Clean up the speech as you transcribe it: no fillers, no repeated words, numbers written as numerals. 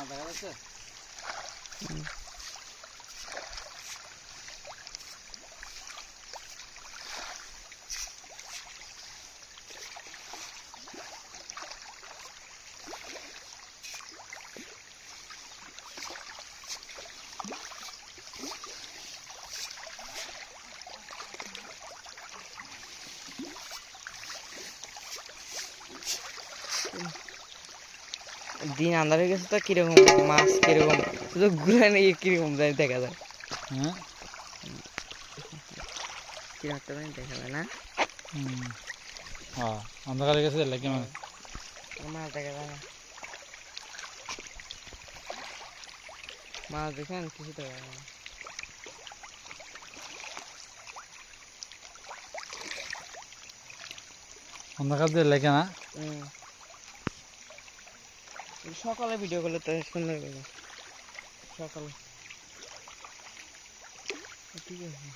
দেখা যাচ্ছে। দিন আন্ধার হয়ে গেছে তো কিরকম মাছ কিরকম শুধু ঘুরে নিয়ে কিরকম জানি দেখা যায়। হ্যাঁ কিরকম একটা জানি দেখা যায় না। হ্যাঁ অন্ধকার হয়ে গেছে লাগে মানে মাছ দেখা যায় না, মাছ দেখেন কিছু দেখা যায় না। অন্ধকার দিয়ে লাগে না। সকালে ভিডিও করলে তো সুন্দর করে সকালে ঠিক আছে।